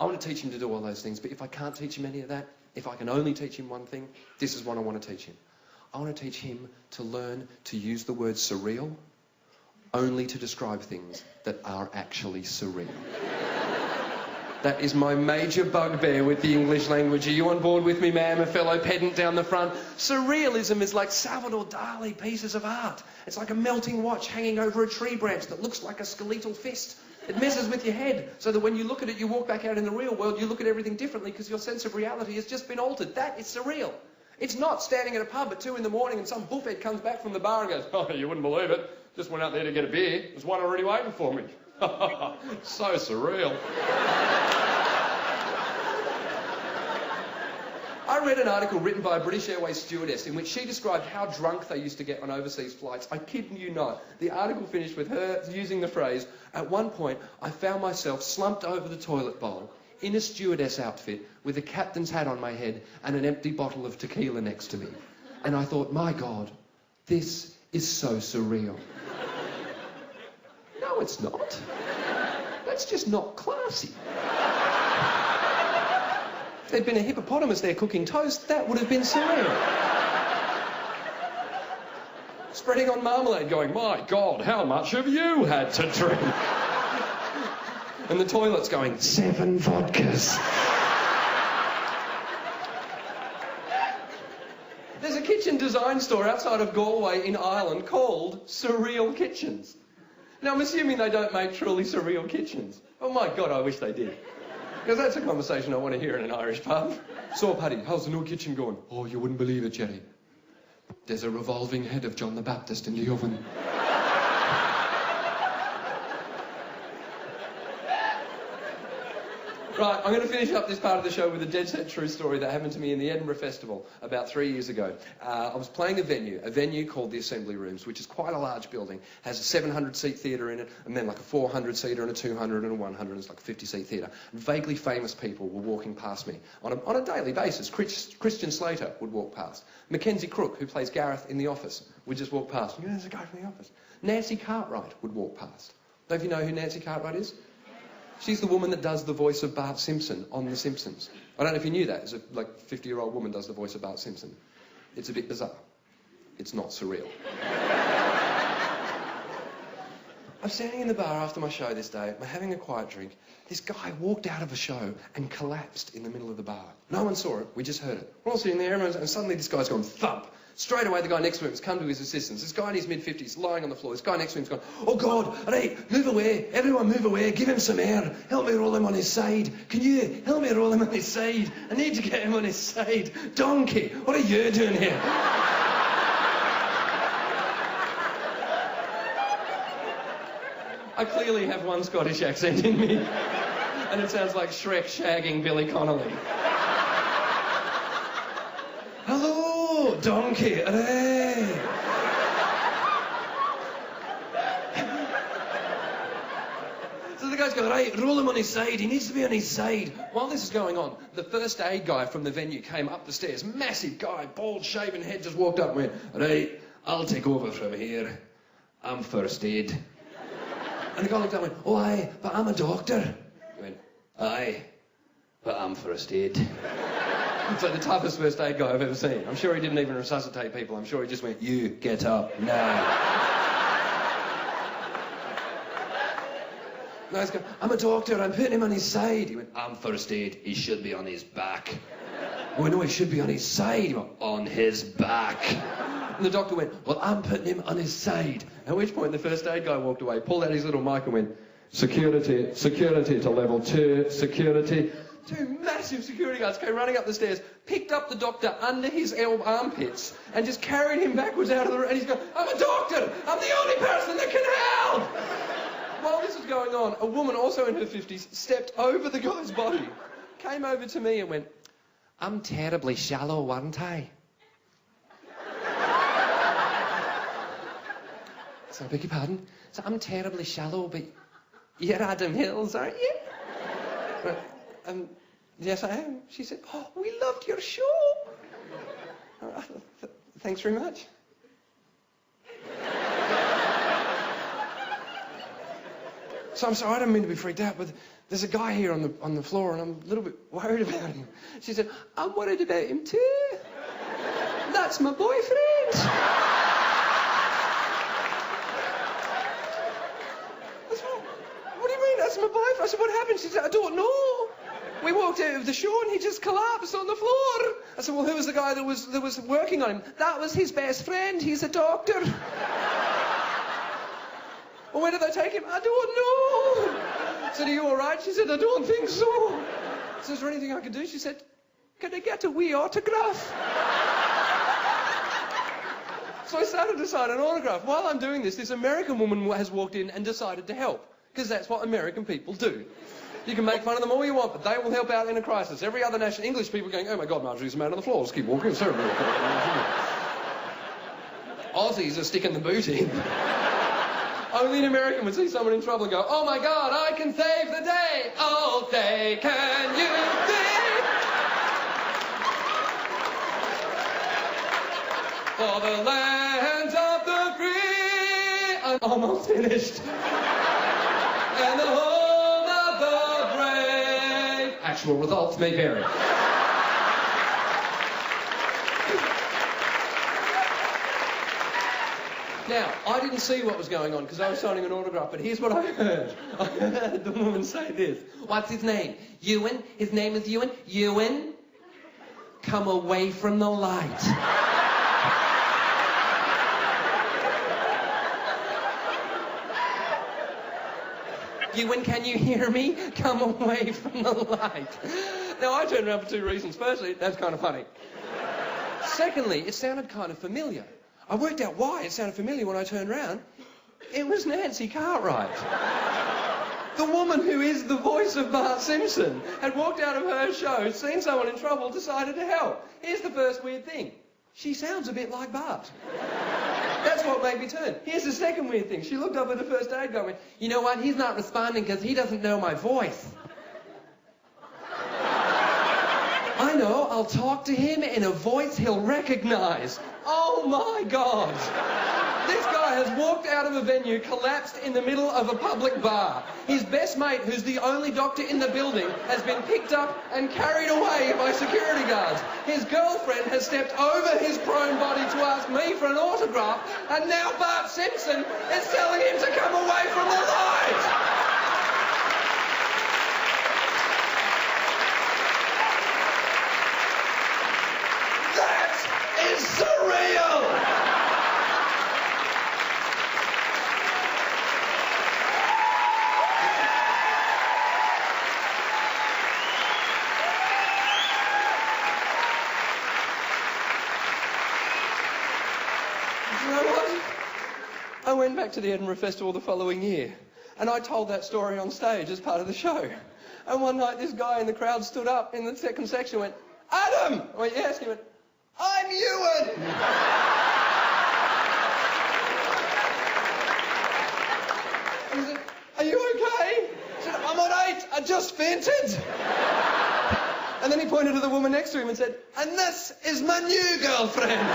I want to teach him to do all those things, but if I can't teach him any of that, if I can only teach him one thing, this is what I want to teach him. I want to teach him to learn to use the word surreal only to describe things that are actually surreal. That is my major bugbear with the English language. Are you on board with me, ma'am, a fellow pedant down the front? Surrealism is like Salvador Dali pieces of art. It's like a melting watch hanging over a tree branch that looks like a skeletal fist. It messes with your head, so that when you look at it, you walk back out in the real world, you look at everything differently because your sense of reality has just been altered. That is surreal. It's not standing at a pub at 2 in the morning and some buffhead comes back from the bar and goes, oh, you wouldn't believe it. Just went out there to get a beer. There's one already waiting for me. So surreal. I read an article written by a British Airways stewardess in which she described how drunk they used to get on overseas flights. I kid you not. The article finished with her using the phrase, at one point I found myself slumped over the toilet bowl in a stewardess outfit with a captain's hat on my head and an empty bottle of tequila next to me. And I thought, my God, this is so surreal. No, it's not. That's just not classy. If there'd been a hippopotamus there cooking toast, that would have been surreal. Spreading on marmalade going, my God, how much have you had to drink? And the toilet's going, 7 vodkas. There's a kitchen design store outside of Galway in Ireland called Surreal Kitchens. Now, I'm assuming they don't make truly surreal kitchens. Oh, my God, I wish they did. Because that's a conversation I want to hear in an Irish pub. So, Paddy, how's the new kitchen going? Oh, you wouldn't believe it, Jerry. There's a revolving head of John the Baptist in the oven. Right, I'm going to finish up this part of the show with a dead set true story that happened to me in the Edinburgh Festival about 3 years ago. I was playing a venue called the Assembly Rooms, which is quite a large building, has a 700-seat theatre in it, and then like a 400-seater and a 200 and a 100, and it's like a 50-seat theatre. And vaguely famous people were walking past me on a daily basis. Christian Slater would walk past. Mackenzie Crook, who plays Gareth in The Office, would just walk past. You know, there's a guy from The Office. Nancy Cartwright would walk past. Don't you know who Nancy Cartwright is? She's the woman that does the voice of Bart Simpson on The Simpsons. I don't know if you knew that. It's a 50-year-old woman does the voice of Bart Simpson. It's a bit bizarre. It's not surreal. I'm standing in the bar after my show this day. I'm having a quiet drink. This guy walked out of a show and collapsed in the middle of the bar. No one saw it. We just heard it. We're all sitting there, and suddenly this guy's gone thump. Straight away, the guy next to him has come to his assistance. This guy in his mid-50s, lying on the floor. This guy next to him's gone, oh, God, right, move away. Everyone move away. Give him some air. Help me roll him on his side. Can you help me roll him on his side? I need to get him on his side. Donkey, what are you doing here? I clearly have one Scottish accent in me. And it sounds like Shrek shagging Billy Connolly. Hello, donkey, hooray! So the guy's going, right, roll him on his side, he needs to be on his side. While this is going on, the first aid guy from the venue came up the stairs, massive guy, bald shaven head, just walked up and went, right, I'll take over from here. I'm first aid. And the guy looked up and went, oh, aye, but I'm a doctor. He went, aye, but I'm first aid. It's like the toughest first aid guy I've ever seen. I'm sure he didn't even resuscitate people. I'm sure he just went, you, get up, now. The guy's going, I'm a doctor, I'm putting him on his side. He went, I'm first aid, he should be on his back. I went, no, he should be on his side. He went, on his back. And the doctor went, well, I'm putting him on his side. At which point the first aid guy walked away, pulled out his little mic and went, security to level 2, security. 2 massive security guards came running up the stairs, picked up the doctor under his armpits, and just carried him backwards out of the room. And he's going, I'm a doctor! I'm the only person that can help! While this was going on, a woman, also in her 50s, stepped over the guy's body, came over to me and went, I'm terribly shallow, aren't I? So I beg your pardon? So I'm terribly shallow, but you're Adam Hills, aren't you? Yes, I am. She said, oh, we loved your show. Thanks very much. So I'm sorry, I don't mean to be freaked out, but there's a guy here on the floor and I'm a little bit worried about him. She said, I'm worried about him too. That's my boyfriend. I said, what do you mean, that's my boyfriend? I said, what happened? She said, I don't know. We walked out of the show and he just collapsed on the floor. I said, well, who was the guy that was working on him? That was his best friend. He's a doctor. Well, where did they take him? I don't know. I said, are you all right? She said, I don't think so. I said, is there anything I can do? She said, can I get a wee autograph? So I started to sign an autograph. While I'm doing this American woman has walked in and decided to help. Because that's what American people do. You can make fun of them all you want, but they will help out in a crisis. Every other national English people are going, oh my God, Marjorie's a man on the floor. Let's keep walking. Sorry. Aussies are sticking the boot in. Only an American would see someone in trouble and go, oh my God, I can save the day. All day can you be? For the lands of the free. I'm almost finished. And the home of the brave. Actual results may vary. Now, I didn't see what was going on because I was signing an autograph, but here's what I heard. I heard the woman say this. What's his name? Ewan? His name is Ewan? Ewan? Come away from the light. Ewan, can you hear me? Come away from the light. Now, I turned around for two reasons. Firstly, that's kind of funny. Secondly, it sounded kind of familiar. I worked out why it sounded familiar when I turned around. It was Nancy Cartwright. The woman who is the voice of Bart Simpson had walked out of her show, seen someone in trouble, decided to help. Here's the first weird thing. She sounds a bit like Bart. That's what made me turn. Here's the second weird thing. She looked up at the first aid guy and went, you know what, he's not responding because he doesn't know my voice. I know, I'll talk to him in a voice he'll recognise. Oh my God. This guy has walked out of a venue, collapsed in the middle of a public bar. His best mate, who's the only doctor in the building, has been picked up and carried away by security guards. His girlfriend has stepped over his prone body to ask me for an autograph, and now Bart Simpson is telling him to come away from the light. Is surreal! You know what? I went back to the Edinburgh Festival the following year, and I told that story on stage as part of the show. And one night this guy in the crowd stood up in the second section and went, Adam! I went, yes. He went, I'm Ewan! He said, are you okay? I said, I'm alright, I just fainted. And then he pointed to the woman next to him and said, and this is my new girlfriend.